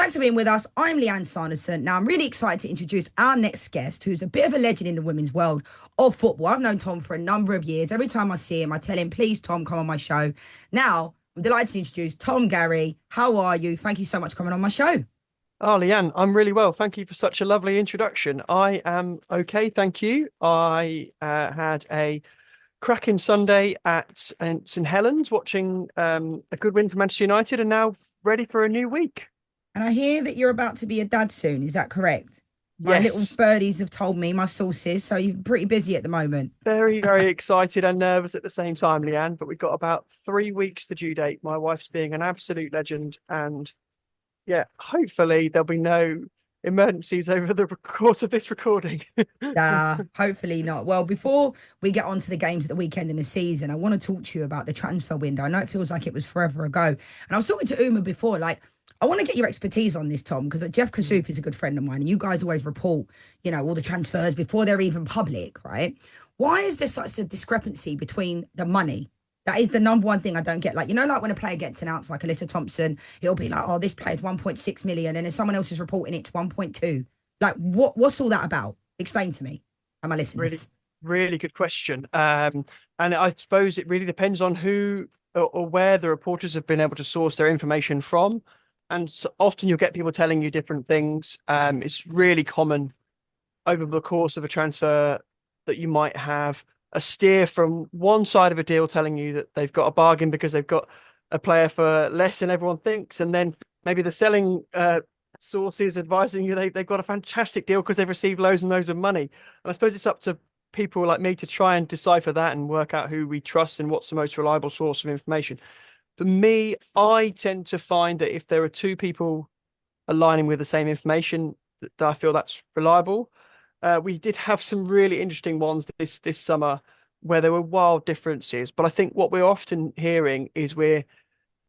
Thanks for being with us. I'm Lianne Sanderson. Now, I'm really excited to introduce our next guest, who's a bit of a legend in the women's world of football. I've known Tom for a number of years. Every time I see him, I tell him, please, Tom, come on my show. Now, I'm delighted to introduce Tom Garry. How are you? Thank you so much for coming on my show. Oh, Leanne, I'm really well. Thank you for such a lovely introduction. I am okay, thank you. I had a cracking Sunday at St Helens watching a good win for Manchester United and now ready for a new week. And I hear that you're about to be a dad soon. Is that correct? My little Yes, birdies have told me, my sources, so you're pretty busy at the moment. very, very excited and nervous at the same time, Leanne, but we've got about 3 weeks to due date. My wife's being an absolute legend and yeah, hopefully there'll be no emergencies over the course of this recording. Hopefully not. Well, before we get on to the games at the weekend in the season, I want to talk to you about the transfer window. I know it feels like it was forever ago. And I was talking to Uma before, like, I want to get your expertise on this, Tom, because Jeff Kassouf is a good friend of mine, and you guys always report, all the transfers before they're even public, right? Why is there such a discrepancy between the money? That is the number one thing I don't get. Like when a player gets announced, like Alyssa Thompson, it'll be like, oh, this player's 1.6 million, and then someone else is reporting it's 1.2. Like, what's all that about? Explain to me and my Really, listeners. really good question. And I suppose it really depends on who or where the reporters have been able to source their information from. And so often you'll get people telling you different things. It's really common over the course of a transfer that you might have a steer from one side of a deal telling you that they've got a bargain because they've got a player for less than everyone thinks. And then maybe the selling sources advising you they've got a fantastic deal because they've received loads and loads of money. And I suppose it's up to people like me to try and decipher that and work out who we trust and what's the most reliable source of information. For me, I tend to find that if there are two people aligning with the same information, that I feel that's reliable. We did have some really interesting ones this summer where there were wild differences, but I think what we're often hearing is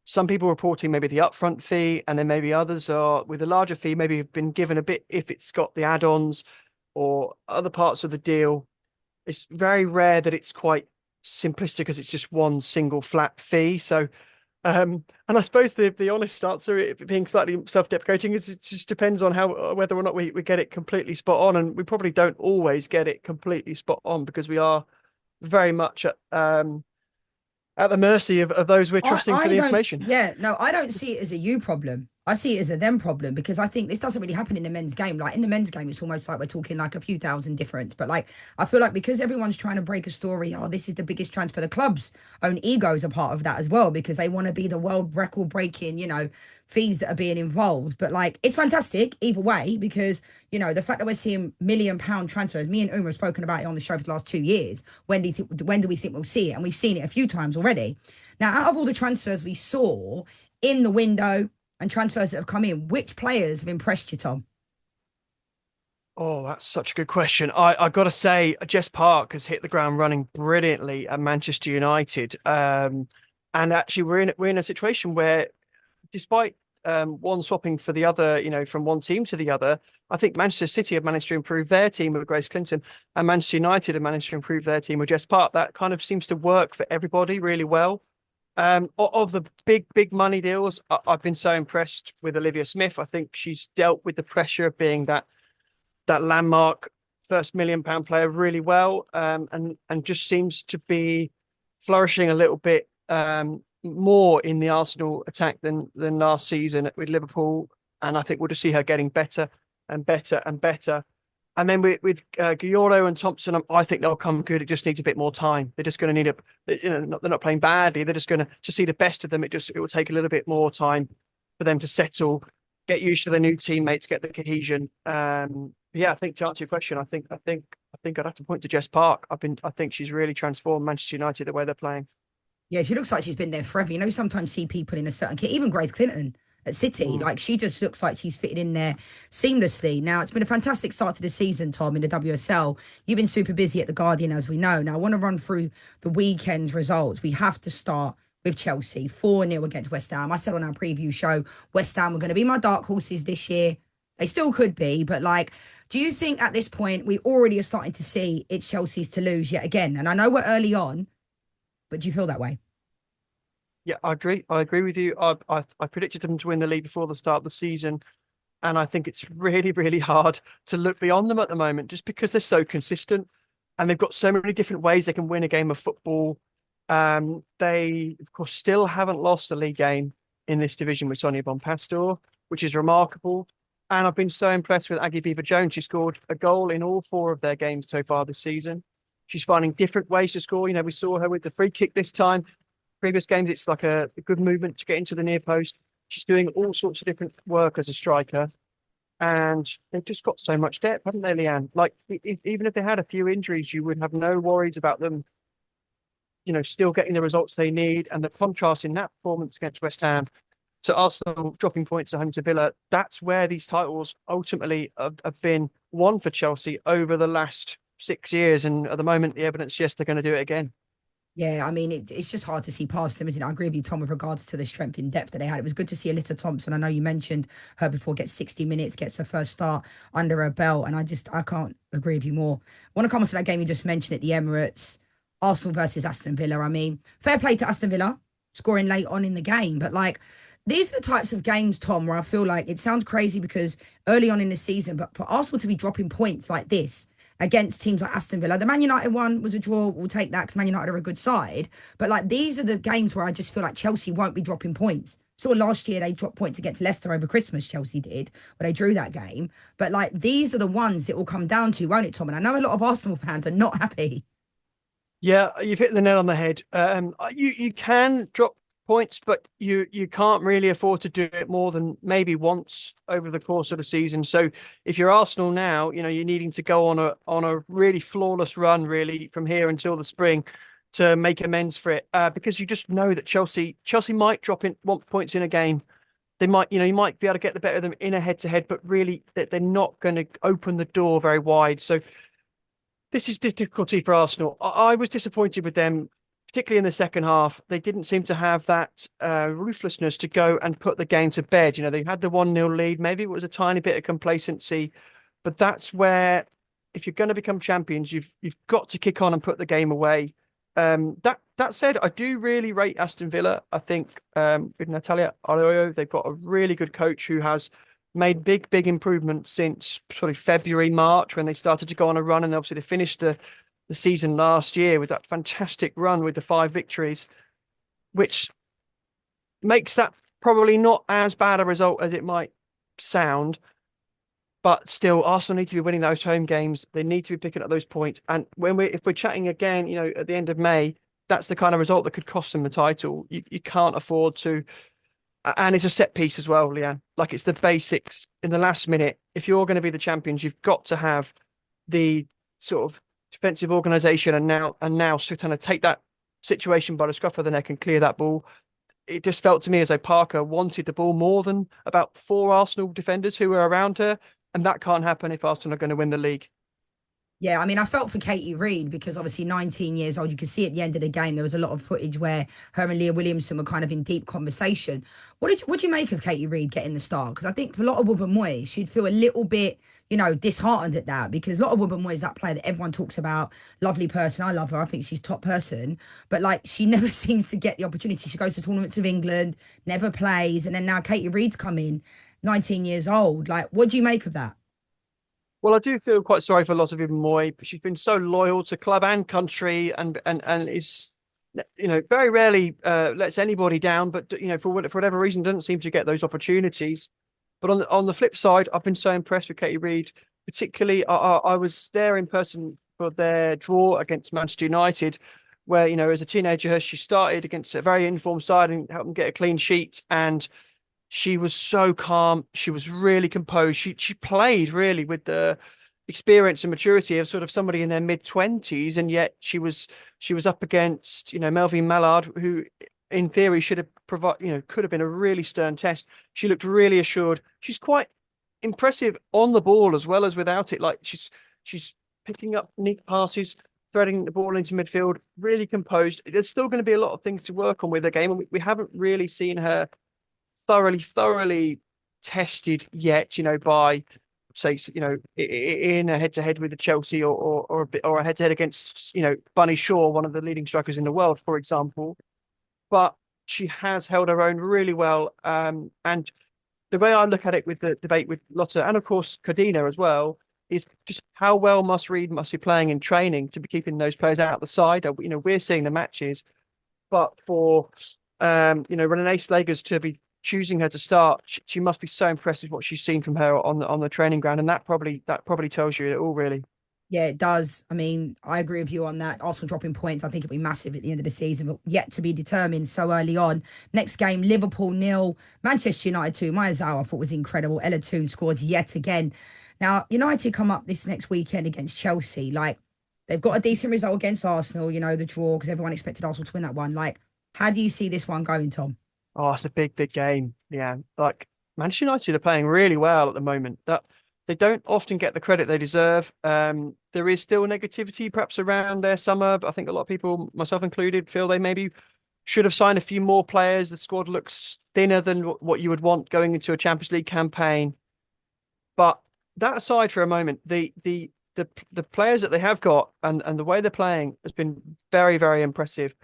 some people reporting maybe the upfront fee, and then maybe others are with a larger fee, maybe have been given a bit if it's got the add-ons or other parts of the deal. It's very rare that it's quite simplistic because it's just one single flat fee. So, and I suppose the honest answer, it being slightly self-deprecating, is it just depends on how whether or not we get it completely spot on, and we probably don't always get it completely spot on because we are very much at the mercy of those we're I, trusting for I the don't, information. yeah, no, I don't see it as a you problem. I see it as a them problem because I think this doesn't really happen in the men's game. Like in the men's game, it's almost like we're talking like a few thousand difference. But like, I feel like because everyone's trying to break a story, oh, this is the biggest transfer, the club's own egos are part of that as well because they want to be the world record breaking, fees that are being involved. But like, it's fantastic either way because, the fact that we're seeing £1 million transfers, me and Uma have spoken about it on the show for the last 2 years. When do we think we'll see it? And we've seen it a few times already. Now, out of all the transfers we saw in the window and transfers that have come in, which players have impressed you, Tom? Oh, that's such a good question. I got to say, Jess Park has hit the ground running brilliantly at Manchester United. And actually, we're in a situation where, despite one swapping for the other, from one team to the other, I think Manchester City have managed to improve their team with Grace Clinton, and Manchester United have managed to improve their team with Jess Park. That kind of seems to work for everybody really well. Of the big money deals, I've been so impressed with Olivia Smith. I think she's dealt with the pressure of being that landmark first £1 million player really well, and just seems to be flourishing a little bit more in the Arsenal attack than last season with Liverpool. And I think we'll just see her getting better and better and better. And then with Guioro and Thompson, I think they'll come good. It just needs a bit more time. They're just going to need they're not playing badly. They're just going to see the best of them. It will take a little bit more time for them to settle, get used to their new teammates, get the cohesion. Yeah, I think to answer your question, I think I'd have to point to Jess Park. I think she's really transformed Manchester United the way they're playing. Yeah, she looks like she's been there forever. Sometimes see people in a certain kit, even Grace Clinton at City, Mm. like she just looks like she's fitted in there seamlessly. Now, it's been a fantastic start to the season, Tom, in the WSL. You've been super busy at The Guardian, as we know. Now, I want to run through the weekend's results. We have to start with Chelsea, 4-0 against West Ham. I said on our preview show, West Ham were going to be my dark horses this year. They still could be, but like, do you think at this point we already are starting to see it's Chelsea's to lose yet again? And I know we're early on, but do you feel that way? Yeah, I agree. I agree with you. I predicted them to win the league before the start of the season. And I think it's really, really hard to look beyond them at the moment just because they're so consistent and they've got so many different ways they can win a game of football. They, of course, still haven't lost a league game in this division with Sonia Bonpastor, which is remarkable. And I've been so impressed with Aggie Beever-Jones. She scored a goal in all four of their games so far this season. She's finding different ways to score. We saw her with the free kick this time. Previous games, it's like a good movement to get into the near post. She's doing all sorts of different work as a striker. And they've just got so much depth, haven't they, Lianne? Like, even if they had a few injuries, you would have no worries about them, still getting the results they need. And the contrast in that performance against West Ham to Arsenal dropping points at home to Villa, that's where these titles ultimately have been won for Chelsea over the last 6 years. And at the moment, the evidence suggests they're going to do it again. Yeah, I mean, it's just hard to see past them, isn't it? I agree with you, Tom, with regards to the strength in depth that they had. It was good to see Alyssa Thompson. I know you mentioned her before, gets 60 minutes, gets her first start under her belt. And I can't agree with you more. I want to come on to that game you just mentioned at the Emirates, Arsenal versus Aston Villa. I mean, fair play to Aston Villa, scoring late on in the game. But these are the types of games, Tom, where I feel like it sounds crazy because early on in the season, but for Arsenal to be dropping points like this, against teams like Aston Villa. The Man United one was a draw. We'll take that because Man United are a good side. But these are the games where I just feel like Chelsea won't be dropping points. So last year they dropped points against Leicester over Christmas, Chelsea did, where they drew that game. But these are the ones it will come down to, won't it, Tom? And I know a lot of Arsenal fans are not happy. Yeah, you've hit the nail on the head. You can drop points, but you can't really afford to do it more than maybe once over the course of the season. So if you're Arsenal now, you're needing to go on a really flawless run, really from here until the spring, to make amends for it. Because you just know that Chelsea might drop in want points in a game. They might, you might be able to get the better of them in a head-to-head, but really that they're not going to open the door very wide. So this is difficulty for Arsenal. I was disappointed with them, particularly in the second half. They didn't seem to have that ruthlessness to go and put the game to bed. They had the 1-0 lead. Maybe it was a tiny bit of complacency, but that's where, if you're going to become champions, you've got to kick on and put the game away. That said, I do really rate Aston Villa. I think with Natalia Arroyo, they've got a really good coach who has made big improvements since sort of February, March, when they started to go on a run, and obviously they finished the season last year with that fantastic run with the 5 victories, which makes that probably not as bad a result as it might sound. But still, Arsenal need to be winning those home games. They need to be picking up those points. And if we're chatting again, at the end of May, that's the kind of result that could cost them the title. You can't afford to. And it's a set piece as well, Lianne. Like, it's the basics in the last minute. If you're going to be the champions, you've got to have the sort of defensive organisation and now so kind of take that situation by the scruff of the neck and clear that ball. It just felt to me as though Parker wanted the ball more than about 4 Arsenal defenders who were around her, and that can't happen if Arsenal are going to win the league. Yeah, I mean, I felt for Katie Reid because obviously 19 years old, you could see at the end of the game, there was a lot of footage where her and Leah Williamson were kind of in deep conversation. What do you make of Katie Reid getting the start? Because I think for Lotte Wubben-Moy, she'd feel a little bit, disheartened at that because Lotte Wubben-Moy is that player that everyone talks about. Lovely person. I love her. I think she's top person. But she never seems to get the opportunity. She goes to tournaments with England, never plays. And then now Katie Reid's come in, 19 years old. What do you make of that? Well, I do feel quite sorry for Lotte Wubben-Moy. She's been so loyal to club and country, and is, very rarely lets anybody down. But for whatever reason, doesn't seem to get those opportunities. But on the flip side, I've been so impressed with Katie Reid. Particularly, I was there in person for their draw against Manchester United, where as a teenager, she started against a very informed side and helped them get a clean sheet. And she was so calm. She was really composed. She played really with the experience and maturity of sort of somebody in their mid-20s, and yet she was up against Melvin Mallard, who in theory should have could have been a really stern test. She looked really assured. She's quite impressive on the ball as well as without it. She's picking up neat passes, threading the ball into midfield, really composed. There's still going to be a lot of things to work on with her game, and we haven't really seen her thoroughly tested yet, by say, in a head-to-head with the Chelsea or a head-to-head against, Bunny Shaw, one of the leading strikers in the world, for example. But she has held her own really well. And the way I look at it with the debate with Lotta and of course Cardina as well is just how well must be playing in training to be keeping those players out the side. We're seeing the matches, but for Renee Slagers to be choosing her to start, she must be so impressed with what she's seen from her on the training ground, and that probably tells you it all really. Yeah, it does. I mean, I agree with you on that. Arsenal dropping points, I think it'll be massive at the end of the season, but yet to be determined so early on. Next game, Liverpool nil, Manchester United 2. Maya Zhao, I thought was incredible. Ella Toon scored yet again. Now, United come up this next weekend against Chelsea. Like, they've got a decent result against Arsenal, the draw, because everyone expected Arsenal to win that one. Like, how do you see this one going, Tom? Oh, it's a big, big game. Yeah. Like Manchester United are playing really well at the moment. That they don't often get the credit they deserve. There is still negativity perhaps around their summer, but I think a lot of people, myself included, feel they maybe should have signed a few more players. The squad looks thinner than what you would want going into a Champions League campaign. But that aside for a moment, the players that they have got and the way they're playing has been very, very impressive.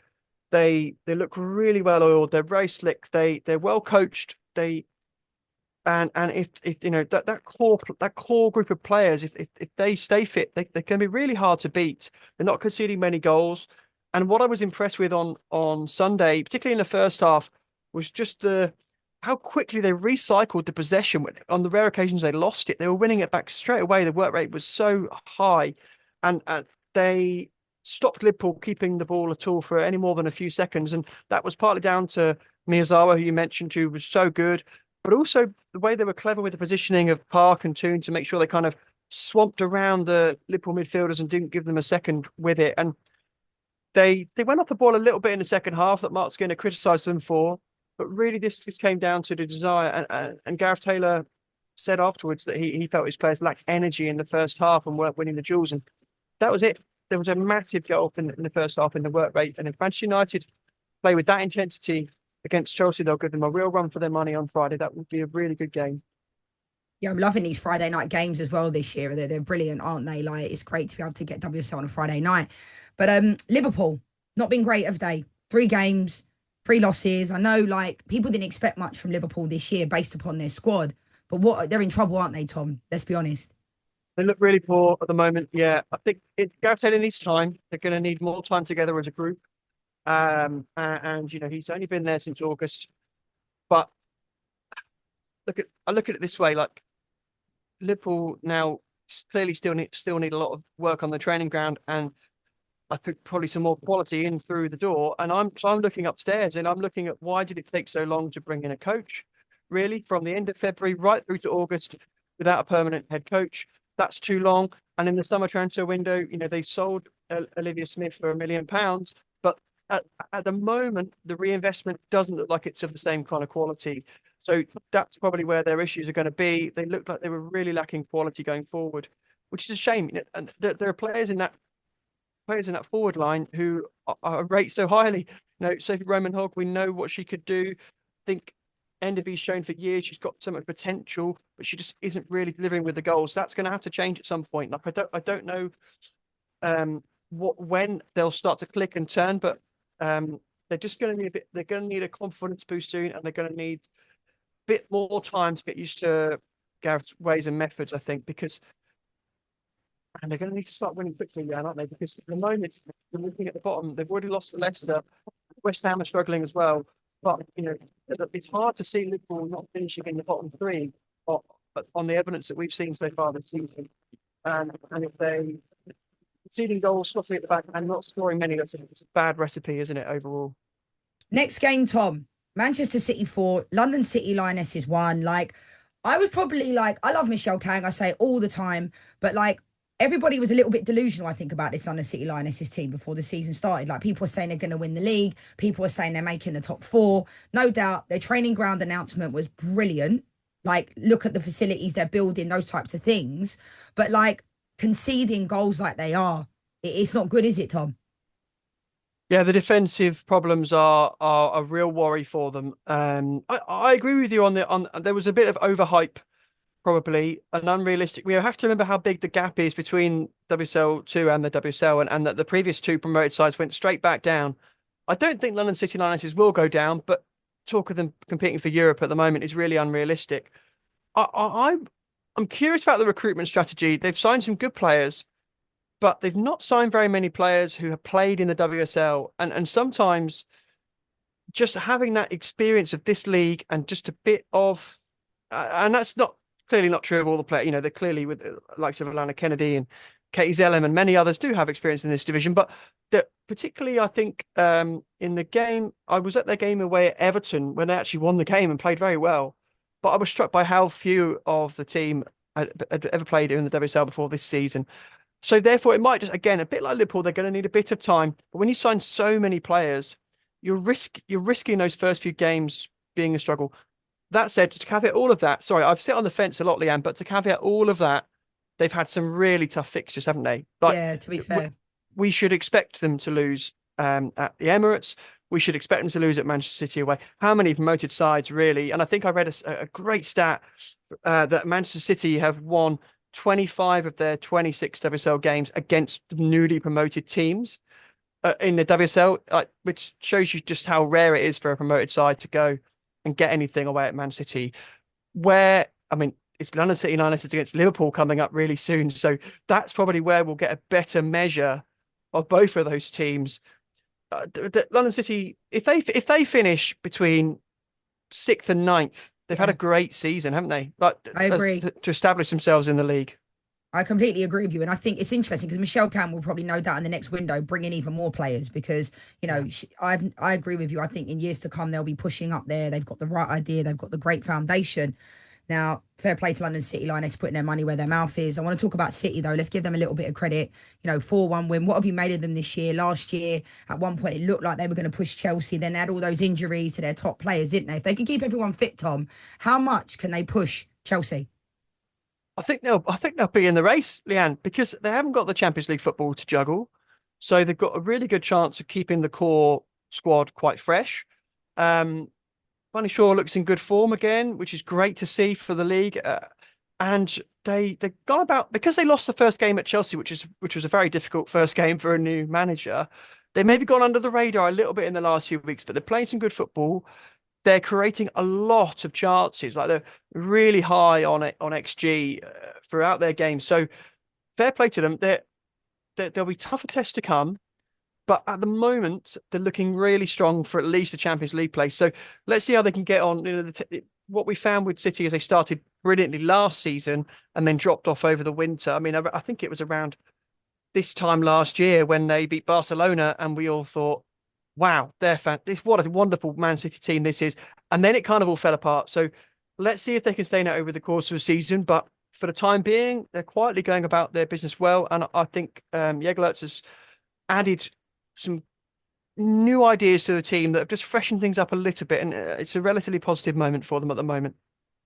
They look really well oiled. They're very slick. They're well coached. And if that core group of players, if they stay fit, they can be really hard to beat. They're not conceding many goals. And what I was impressed with on Sunday, particularly in the first half, was just the how quickly they recycled the possession. On the rare occasions they lost it, they were winning it back straight away. The work rate was so high, and they stopped Liverpool keeping the ball at all for any more than a few seconds. And that was partly down to Miyazawa, who you mentioned, who was so good, but also the way they were clever with the positioning of Park and Toon to make sure they kind of swamped around the Liverpool midfielders and didn't give them a second with it. And they went off the ball a little bit in the second half that Mark Skinner criticised them for, but really this came down to the desire. And Gareth Taylor said afterwards that he felt his players lacked energy in the first half and weren't winning the duels, and that was it. There was a massive gulf in the first half in the work rate, and if Manchester United play with that intensity against Chelsea, they'll give them a real run for their money on Friday. That would be a really good game. Yeah, I'm loving these Friday night games as well this year. They're brilliant, aren't they? Like, it's great to be able to get WSL on a Friday night. But Liverpool, not been great, have they? 3 games, 3 losses. I know, like, people didn't expect much from Liverpool this year based upon their squad. But they're in trouble, aren't they, Tom? Let's be honest. They look really poor at the moment. Yeah, I think Gareth Taylor needs time. They're going to need more time together as a group. And he's only been there since August. But I look at it this way: like Liverpool now clearly still need a lot of work on the training ground, and I put probably some more quality in through the door. And I'm looking upstairs and I'm looking at why did it take so long to bring in a coach? Really, from the end of February right through to August without a permanent head coach. That's too long. And in the summer transfer window, they sold Olivia Smith for £1 million, but at the moment, the reinvestment doesn't look like it's of the same kind of quality. So that's probably where their issues are going to be. They looked like they were really lacking quality going forward, which is a shame. And there are players in that forward line who are rated so highly. Sophie Roman Hogg, we know what she could do. I think Enderby's shown for years she's got so much potential, but she just isn't really delivering with the goals. That's going to have to change at some point. Like I don't know when they'll start to click and turn, but they're just going to need a bit. They're going to need a confidence boost soon, and they're going to need a bit more time to get used to Gareth's ways and methods. I think and they're going to need to start winning quickly, yeah, aren't they? Because at the moment, they're looking at the bottom. They've already lost to Leicester. West Ham are struggling as well. But, it's hard to see Liverpool not finishing in the bottom 3 on the evidence that we've seen so far this season. And if they conceding goals, sloppy at the back, and not scoring many, it's a bad recipe, isn't it, overall? Next game, Tom. Manchester City 4, London City Lionesses 1. Like, I was probably like, I love Michelle Kang, I say it all the time, but like, everybody was a little bit delusional, I think, about this London City Lionesses team before the season started. Like, people were saying they're going to win the league. People were saying they're making the top 4. No doubt, their training ground announcement was brilliant. Like, look at the facilities they're building, those types of things. But, like, conceding goals like they are, it's not good, is it, Tom? Yeah, the defensive problems are a real worry for them. I agree with you on there was a bit of overhype, probably an unrealistic. We have to remember how big the gap is between WSL 2 and the WSL, and that the previous 2 promoted sides went straight back down. I don't think London City Lionesses will go down, but talk of them competing for Europe at the moment is really unrealistic. I'm curious about the recruitment strategy. They've signed some good players, but they've not signed very many players who have played in the WSL. And sometimes just having that experience of this league and just a bit of, and that's not clearly not true of all the players. You know, they're clearly with the likes of Alana Kennedy and Katie Zellem and many others do have experience in this division. But particularly, I think in the game, I was at their game away at Everton when they actually won the game and played very well. But I was struck by how few of the team had ever played in the WSL before this season. So therefore, it might just, again, a bit like Liverpool, they're going to need a bit of time. But when you sign so many players, you're risking those first few games being a struggle. That said, to caveat all of that, sorry, I've sit on the fence a lot, Lianne, but to caveat all of that, they've had some really tough fixtures, haven't they? Like, Yeah, to be fair. we should expect them to lose at the Emirates. We should expect them to lose at Manchester City away. How many promoted sides, really? And I think I read a great stat that Manchester City have won 25 of their 26 WSL games against newly promoted teams in the WSL, which shows you just how rare it is for a promoted side to go and get anything away at Man City. Where, I mean, it's London City United against Liverpool coming up really soon. So that's probably where we'll get a better measure of both of those teams. London City, if they finish between sixth and ninth, they've had a Yeah, great season, haven't they? Like I agree. to establish themselves in the league. I completely agree with you, and I think it's interesting because Michelle Cam will probably no doubt in the next window bring in even more players because Yeah. I agree with you. I think in years to come they'll be pushing up there. They've got the right idea. They've got the great foundation. Now, fair play to London City Lionesses putting their money where their mouth is. I want to talk about City though. Let's give them a little bit of credit. 4-1 win. What have you made of them this year? Last year, at one point, it looked like they were going to push Chelsea. Then they had all those injuries to their top players, didn't they? If they can keep everyone fit, Tom, how much can they push Chelsea? I think they'll be in the race, Leanne, because they haven't got the Champions League football to juggle. So they've got a really good chance of keeping the core squad quite fresh. Um, Bunny Shaw looks in good form again, which is great to see for the league. And they gone about because they lost the first game at Chelsea, which was a very difficult first game for a new manager. They maybe gone under the radar a little bit in the last few weeks, but they're playing some good football. They're creating a lot of chances, like they're really high on it on XG throughout their game. So fair play to them. There'll be tougher tests to come, but at the moment they're looking really strong for at least a Champions League place. So let's see how they can get on. What we found with City is they started brilliantly last season and then dropped off over the winter. I mean, I think it was around this time last year when they beat Barcelona, and we all thought, wow, they're this what a wonderful Man City team this is. And then it kind of all fell apart. So let's see if they can stay now over the course of a season. But for the time being, they're quietly going about their business well. And I think Yeglert has added some new ideas to the team that have just freshened things up a little bit. And it's a relatively positive moment for them at the moment.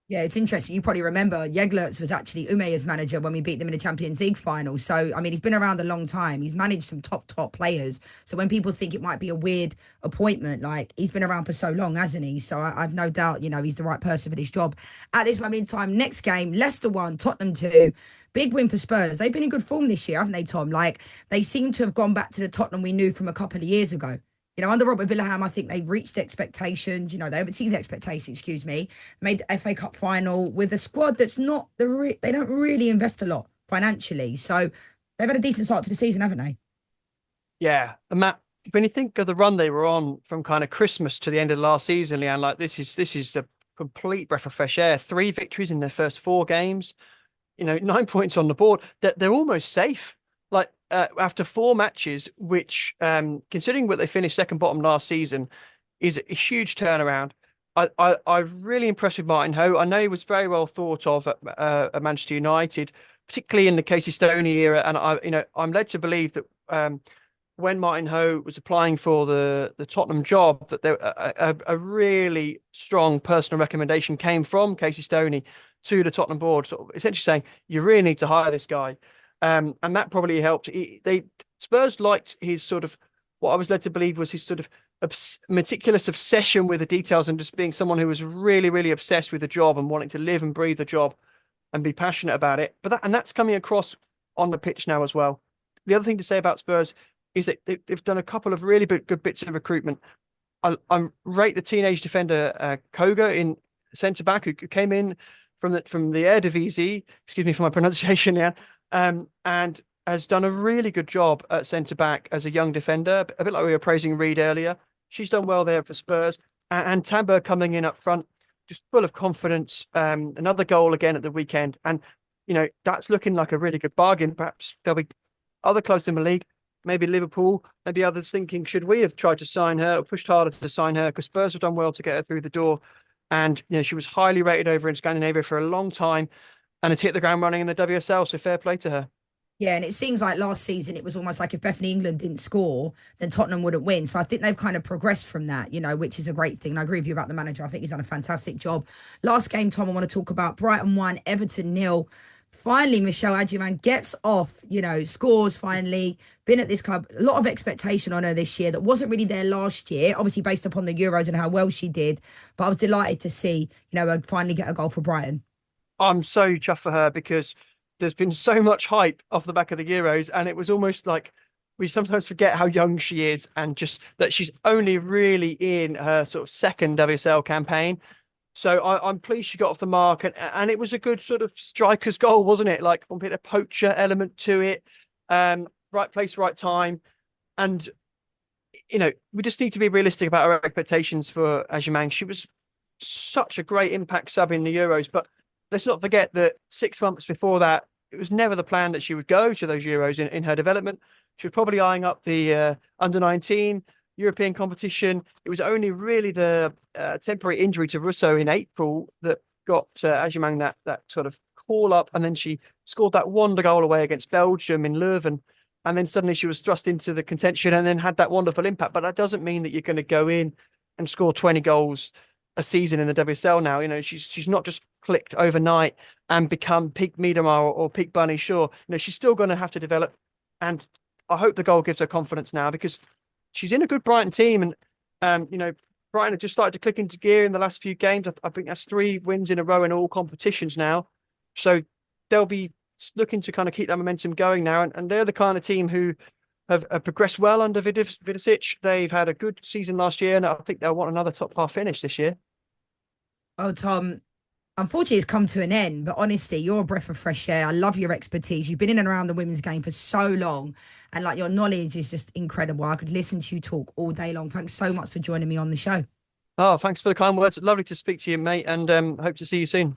Yeah, it's interesting. You probably remember Jeglerts was actually Umea's manager when we beat them in the Champions League final. So, I mean, he's been around a long time. He's managed some top players. So when people think it might be a weird appointment, like he's been around for so long, hasn't he? So I've no doubt, he's the right person for this job. At this moment in time, next game, Leicester 1, Tottenham 2. Big win for Spurs. They've been in good form this year, haven't they, Tom? Like they seem to have gone back to the Tottenham we knew from a couple of years ago. Under Robert Villaham, I think they reached the expectations. They exceeded the expectations, excuse me. Made the FA Cup final with a squad that's not they don't really invest a lot financially. So they've had a decent start to the season, haven't they? Yeah. And Matt, when you think of the run they were on from kind of Christmas to the end of the last season, Leanne, like this is a complete breath of fresh air. 3 victories in their first 4 games, 9 points on the board. They're almost safe. Like after 4 matches, which considering what they finished second bottom last season, is a huge turnaround. I'm really impressed with Martin Ho. I know he was very well thought of at Manchester United, particularly in the Casey Stoney era, and I'm led to believe that when Martin Ho was applying for the Tottenham job, that a really strong personal recommendation came from Casey Stoney to the Tottenham board, sort of essentially saying you really need to hire this guy. And that probably helped. Spurs liked his sort of what I was led to believe was his sort of meticulous obsession with the details and just being someone who was really, really obsessed with the job and wanting to live and breathe the job and be passionate about it. But that's coming across on the pitch now as well. The other thing to say about Spurs is that they've done a couple of really good bits of recruitment. I rate the teenage defender Koga in centre back who came in from the Eredivisie. Excuse me for my pronunciation, yeah. And has done a really good job at centre back as a young defender, a bit like we were praising Reed earlier. She's done well there for Spurs, and Tamba coming in up front, just full of confidence. Another goal again at the weekend, and that's looking like a really good bargain. Perhaps there'll be other clubs in the league, maybe Liverpool, maybe others thinking, should we have tried to sign her or pushed harder to sign her? Because Spurs have done well to get her through the door. And, she was highly rated over in Scandinavia for a long time and has hit the ground running in the WSL. So fair play to her. Yeah, and it seems like last season it was almost like if Bethany England didn't score, then Tottenham wouldn't win. So I think they've kind of progressed from that, which is a great thing. And I agree with you about the manager. I think he's done a fantastic job. Last game, Tom, I want to talk about Brighton 1, Everton 0. Finally, Michelle Adjiman gets off, scores finally. Been at this club, a lot of expectation on her this year that wasn't really there last year, obviously based upon the Euros and how well she did. But I was delighted to see, her finally get a goal for Brighton. I'm so chuffed for her because there's been so much hype off the back of the Euros, and it was almost like we sometimes forget how young she is and just that she's only really in her sort of second WSL campaign. So I'm pleased she got off the mark, and it was a good sort of striker's goal, wasn't it? Like a bit of poacher element to it. Right place, right time. And we just need to be realistic about our expectations for Ajimang. She was such a great impact sub in the Euros, but let's not forget that 6 months before that, it was never the plan that she would go to those Euros in her development. She was probably eyeing up the under 19 European competition. It was only really the temporary injury to Russo in April that got Ajimang that sort of call up, and then she scored that wonder goal away against Belgium in Leuven. And then suddenly she was thrust into the contention and then had that wonderful impact. But that doesn't mean that you're going to go in and score 20 goals a season in the WSL now. She's not just clicked overnight and become peak Miedemar or peak Bunny Shaw. She's still going to have to develop. And I hope the goal gives her confidence now because she's in a good Brighton team. And, Brighton have just started to click into gear in the last few games. I think that's 3 wins in a row in all competitions now. So they'll be looking to kind of keep that momentum going now. And they're the kind of team who have progressed well under Vidicic. They've had a good season last year, and I think they'll want another top half finish this year. Oh, Tom, unfortunately, it's come to an end, but honestly, you're a breath of fresh air. I love your expertise. You've been in and around the women's game for so long, and like your knowledge is just incredible. I could listen to you talk all day long. Thanks so much for joining me on the show. Oh, thanks for the kind words. Lovely to speak to you, mate, and hope to see you soon.